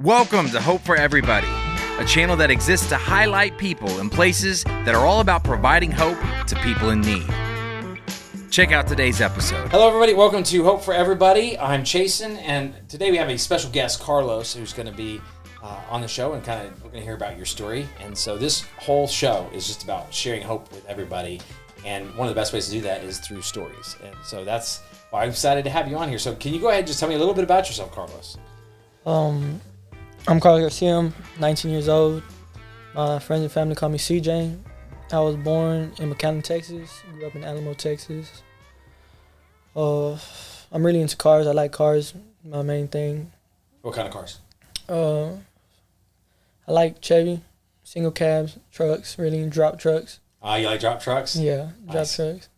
Welcome to Hope for Everybody, a channel that exists to highlight people and places that are all about providing hope to people in need. Check out today's episode. Hello, everybody. Welcome to Hope for Everybody. I'm Chasen, and today we have a special guest, Carlos, who's going to be on the show, and we're going to hear about your story. And so this whole show is just about sharing hope with everybody, and one of the best ways to do that is through stories. And so that's why I'm excited to have you on here. So can you go ahead and just tell me a little bit about yourself, Carlos? I'm Carlos Garcia. I'm 19 years old. My friends and family call me CJ. I was born in McAllen, Texas. Grew up in Alamo, Texas. I'm really into cars. I like cars. My main thing. What kind of cars? I like Chevy, single cabs, trucks, really drop trucks. You like drop trucks? Yeah, drop Nice. trucks.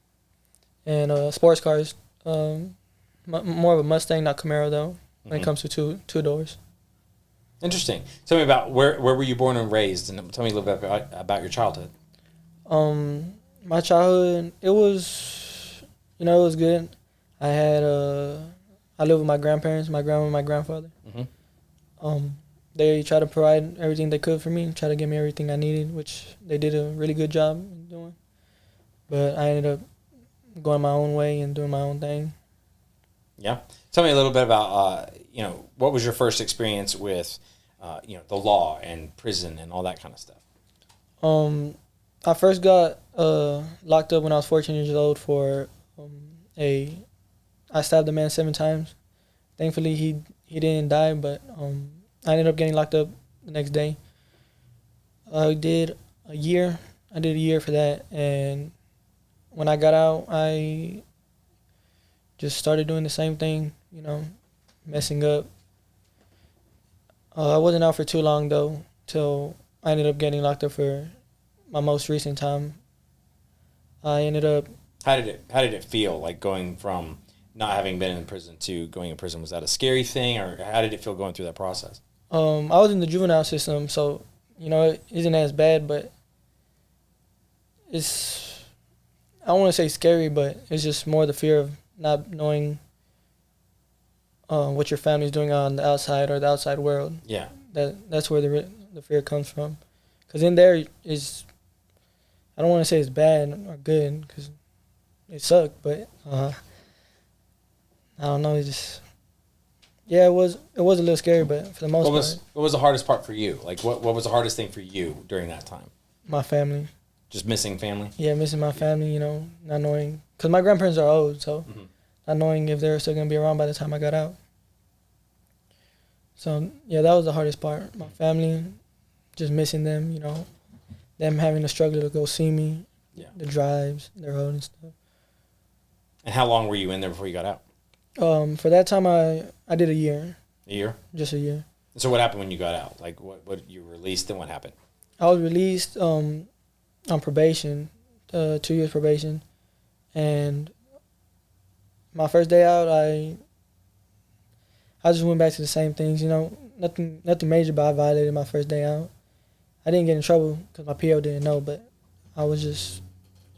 And sports cars. More of a Mustang, not Camaro though. When it comes to two doors. Interesting. Tell me about where were you born and raised, and tell me a little bit about your childhood. My childhood, it was good. I lived with my grandparents, my grandma and my grandfather. Mm-hmm. They tried to provide everything they could for me, try to give me everything I needed, which they did a really good job in doing. But I ended up going my own way and doing my own thing. Yeah. Tell me a little bit about, what was your first experience with, the law and prison and all that kind of stuff? I first got locked up when I was 14 years old for I stabbed a man 7 times. Thankfully, he didn't die, but I ended up getting locked up the next day. I did a year. I did a year for that, and when I got out, I just started doing the same thing, messing up. I wasn't out for too long, though, till I ended up getting locked up for my most recent time. I ended up... How did it feel, like going from not having been in prison to going in prison? Was that a scary thing, or how did it feel going through that process? I was in the juvenile system, so, it isn't as bad, but it's... I don't want to say scary, but it's just more the fear of not knowing what your family's doing on the outside or the outside world. Yeah. That's where the fear comes from. Because in there is, I don't want to say it's bad or good because it sucked, but I don't know. It was a little scary, but for the most part, What was the hardest part for you? Like, what was the hardest thing for you during that time? my family. Just missing family? Yeah, missing my family. Not knowing, because my grandparents are old, so not knowing if they were still gonna be around by the time I got out. So yeah, that was the hardest part. My family, just missing them. Them having to struggle to go see me. Yeah. The drives, their road and stuff. And how long were you in there before you got out? For that time, I did a year. A year? Just a year. So what happened when you got out? Like, what you were released, then what happened? I was released on probation, 2 years probation, and my first day out, I just went back to the same things. Nothing major, but I violated my first day out. I didn't get in trouble because my PO didn't know, but I was just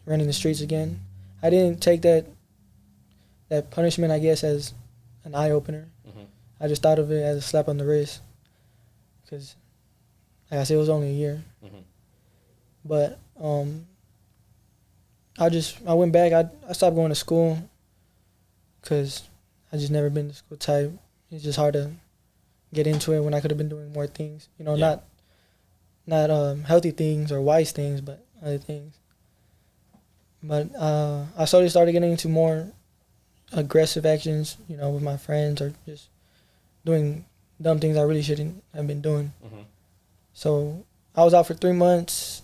running the streets again. I didn't take that punishment, I guess, as an eye opener. Mm-hmm. I just thought of it as a slap on the wrist, because, like I said, it was only a year. Mm-hmm. But I went back. I stopped going to school because I just never been the school type. It's just hard to get into it when I could have been doing more things. Yeah. Not healthy things or wise things, but other things. But I slowly started getting into more aggressive actions, with my friends, or just doing dumb things I really shouldn't have been doing. Mm-hmm. So I was out for 3 months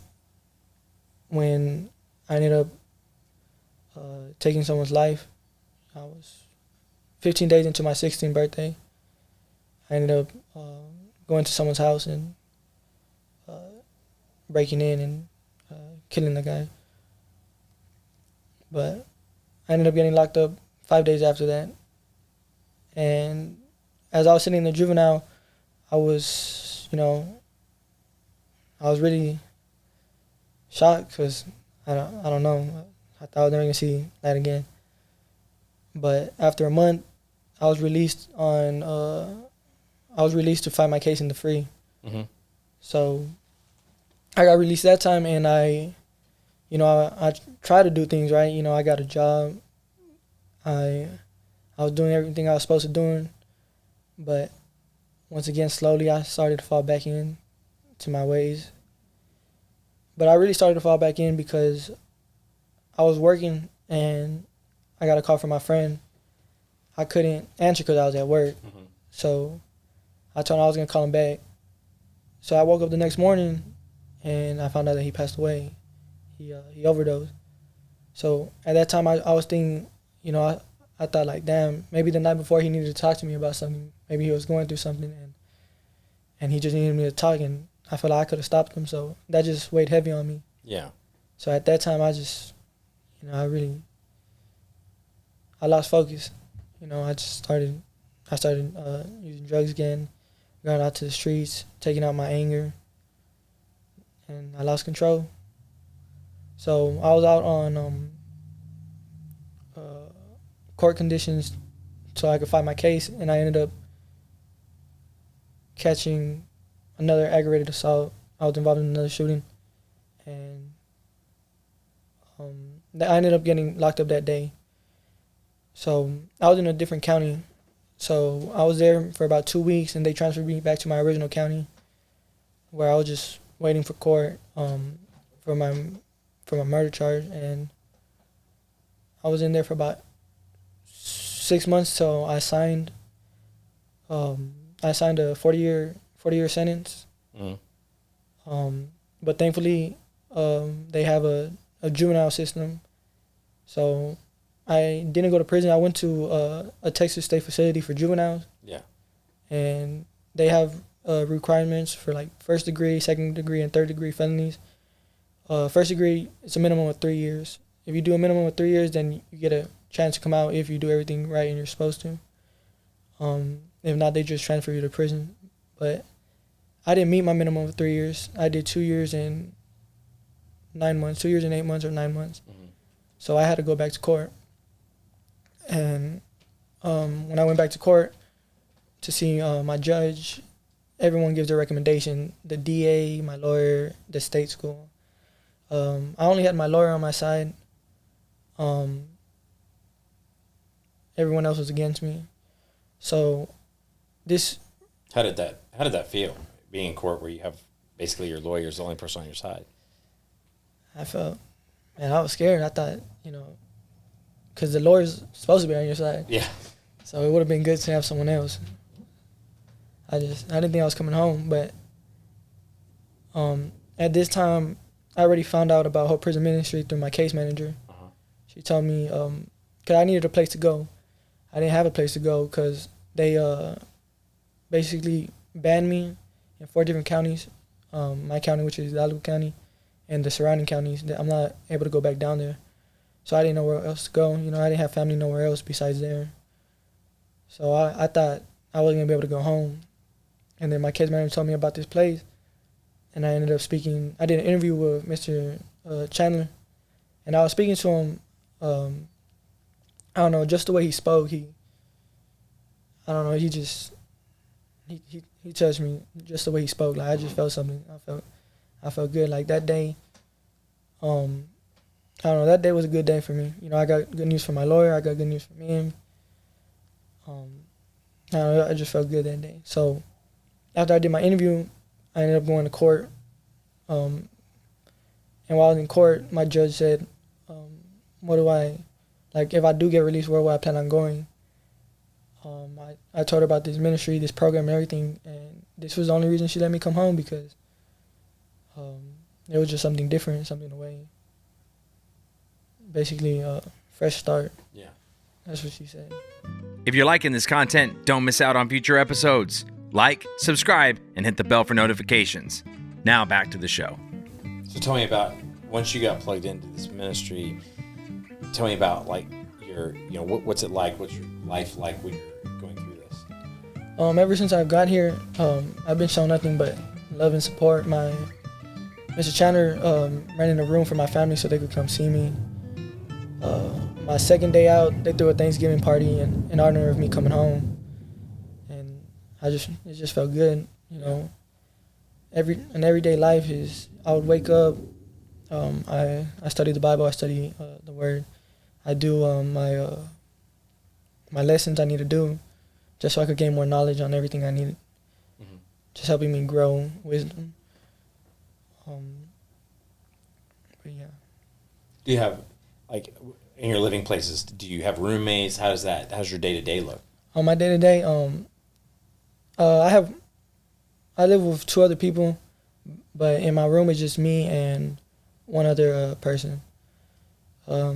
when I ended up taking someone's life. I was 15 days into my 16th birthday. I ended up going to someone's house and breaking in and killing the guy. But I ended up getting locked up 5 days after that. And as I was sitting in the juvenile, I was really shocked because I don't know. I thought I was never gonna see that again. But after a month, I was released on I was released to fight my case in the free. Mm-hmm. So I got released that time, and I try to do things right. You know, I got a job. I was doing everything I was supposed to do, but once again, slowly I started to fall back in to my ways. But I really started to fall back in because I was working and I got a call from my friend. I couldn't answer because I was at work. Mm-hmm. So I told him I was going to call him back. So I woke up the next morning and I found out that he passed away. He overdosed. So at that time I was thinking, you know, I thought like, damn, maybe the night before he needed to talk to me about something. Maybe he was going through something and he just needed me to talk, and I felt like I could have stopped him. So that just weighed heavy on me. Yeah. So at that time I just, you know, I lost focus. You know, I started using drugs again, going out to the streets, taking out my anger, and I lost control. So I was out on court conditions so I could fight my case, and I ended up catching another aggravated assault. I was involved in another shooting, and I ended up getting locked up that day. So I was in a different county. So I was there for about 2 weeks, and they transferred me back to my original county, where I was just waiting for court for my murder charge. And I was in there for about 6 months till I signed. I signed a 40-year sentence. Mm-hmm. But thankfully, they have a juvenile system, so I didn't go to prison. I went to a Texas state facility for juveniles. Yeah. And they have requirements for like first degree, second degree, and third degree felonies. First degree, it's a minimum of 3 years. If you do a minimum of 3 years, then you get a chance to come out if you do everything right and you're supposed to. If not, they just transfer you to prison. But I didn't meet my minimum of 3 years. I did 2 years and 9 months, 2 years and 8 months or 9 months. Mm-hmm. So I had to go back to court. And when I went back to court to see my judge, everyone gives their recommendation. The DA, my lawyer, the state school. I only had my lawyer on my side. Everyone else was against me. So this. How did that feel, being in court where you have basically your lawyer is the only person on your side? I felt, man, I was scared. I thought, you know, because the lawyer's supposed to be on your side. Yeah. So it would have been good to have someone else. I didn't think I was coming home, but at this time, I already found out about Hope Prison Ministry through my case manager. Uh-huh. She told me, because I needed a place to go. I didn't have a place to go because they basically banned me in 4 different counties. My county, which is Hidalgo County, and the surrounding counties. I'm not able to go back down there. So I didn't know where else to go. You know, I didn't have family nowhere else besides there. So I thought I wasn't going to be able to go home. And then my case manager told me about this place. And I ended up speaking. I did an interview with Mr. Chandler. And I was speaking to him. I don't know, just the way he spoke. He touched me just the way he spoke. Like, I just felt something. I felt good. Like that day, I don't know, that day was a good day for me. You know, I got good news from my lawyer. I got good news from him. I don't know, I just felt good that day. So after I did my interview, I ended up going to court. And while I was in court, my judge said, if I do get released, where will I plan on going? I told her about this ministry, this program, and everything, and this was the only reason she let me come home, because it was just something different, something away. Basically, a fresh start. Yeah. That's what she said. If you're liking this content, don't miss out on future episodes. Like, subscribe, and hit the bell for notifications. Now back to the show. So tell me about, once you got plugged into this ministry, tell me about like your, you know, what's it like? What's your life like when you're going through this? Ever since I've got here, I've been shown nothing but love and support. My Mr. Chandler rented a room for my family so they could come see me. My second day out, they threw a Thanksgiving party in honor of me coming home. And it just felt good, you know. An everyday life is, I would wake up, I study the Bible, I study the Word, I do my lessons I need to do, just so I could gain more knowledge on everything I needed, just helping me grow wisdom. But yeah. Do you have, like, in your living places, do you have roommates? How's your day-to-day look? On my day-to-day, I live with 2 other people, but in my room it's just me and one other person. But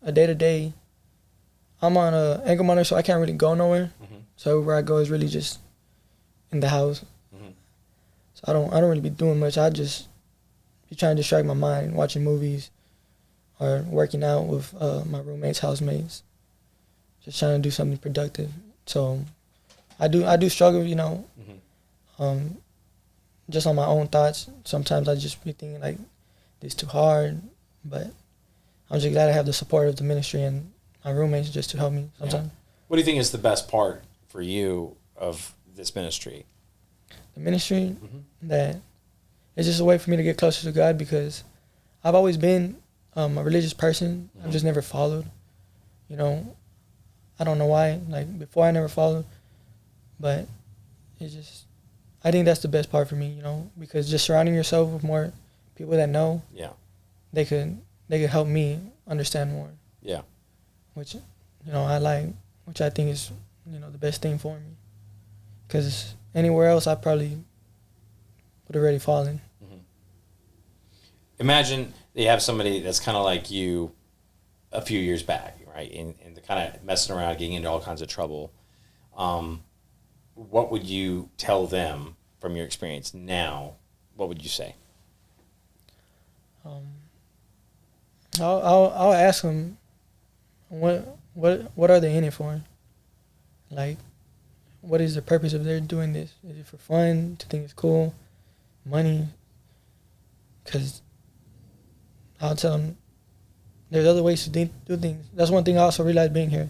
a day-to-day, I'm on a ankle monitor, so I can't really go nowhere. So where I go is really just in the house. So I don't really be doing much. I just be trying to distract my mind, watching movies or working out with my roommates, housemates. Just trying to do something productive. So I do struggle, you know, just on my own thoughts. Sometimes I just be thinking like, this is too hard, but I'm just glad I have the support of the ministry and my roommates just to help me sometimes. Yeah. What do you think is the best part for you of this ministry? The ministry, that it's just a way for me to get closer to God, because I've always been a religious person. I've just never followed, you know. I don't know why. Like, before I never followed, but it's just, I think that's the best part for me, you know, because just surrounding yourself with more people that know, they could help me understand more. Yeah. Which, you know, I like, which I think is, you know, the best thing for me. Because anywhere else, I probably would have already fallen. Imagine you have somebody that's kind of like you a few years back, right? And they're kind of messing around, getting into all kinds of trouble. What would you tell them from your experience now? What would you say? I'll ask them, what are they in it for? Like, what is the purpose of their doing this? Is it for fun, to think it's cool, money? Because I'll tell them there's other ways to do things. That's one thing I also realized being here.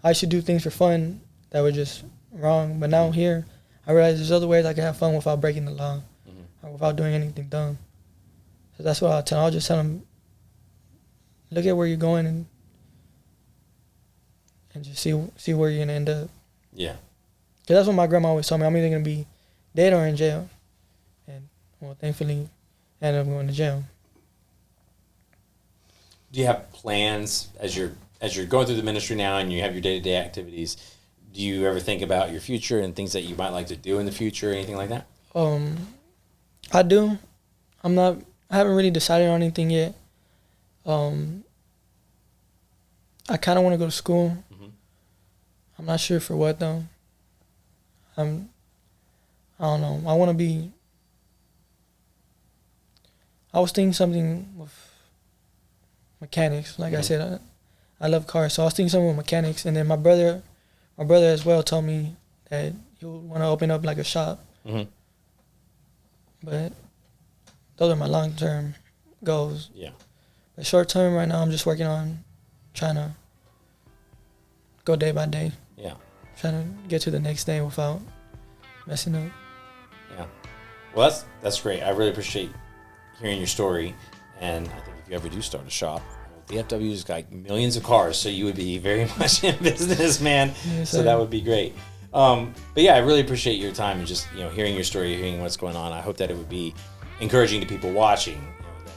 I used to do things for fun that were just wrong, but now here, I realize there's other ways I can have fun without breaking the law or without doing anything dumb. So that's what I'll tell them. I'll just tell them, look at where you're going and just see where you're going to end up. Yeah. Because that's what my grandma always told me. I'm either going to be dead or in jail. And, well, thankfully, I ended up going to jail. Do you have plans as you're going through the ministry now and you have your day-to-day activities? Do you ever think about your future and things that you might like to do in the future, or anything like that? I do. I haven't really decided on anything yet. I kind of want to go to school. I'm not sure for what, though. I don't know. I was thinking something with mechanics. Like I said, I love cars, so I was thinking something with mechanics. And then my brother as well told me that he would want to open up like a shop. But those are my long-term goals. Yeah. But short-term, right now, I'm just working on trying to go day by day. Yeah. Trying to get to the next day without messing up. Yeah. Well, that's great. I really appreciate hearing your story. And I think if you ever do start a shop, DFW's got millions of cars, so you would be very much in business, man. Yes, so that would be great. But yeah, I really appreciate your time and just, you know, hearing your story, hearing what's going on. I hope that it would be encouraging to people watching.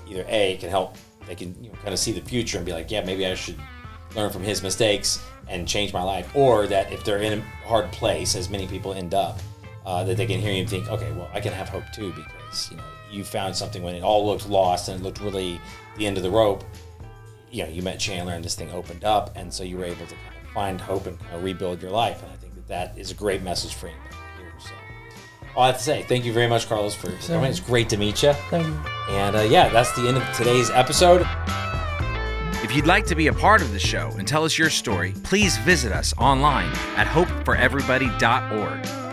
You know, that either it can help, they can, you know, kind of see the future and be like, yeah, maybe I should learn from his mistakes and change my life, or that if they're in a hard place, as many people end up, that they can hear you and think, okay, well, I can have hope too, because, you know, you found something when it all looked lost and it looked really the end of the rope. You know, you met Chandler and this thing opened up, and so you were able to kind of find hope and kind of rebuild your life. And I think that is a great message for anybody here. So all I have to say, thank you very much, Carlos, for coming. It's great to meet you. Thank you. And yeah, that's the end of today's episode. If you'd like to be a part of the show and tell us your story, please visit us online at hopeforeverybody.org.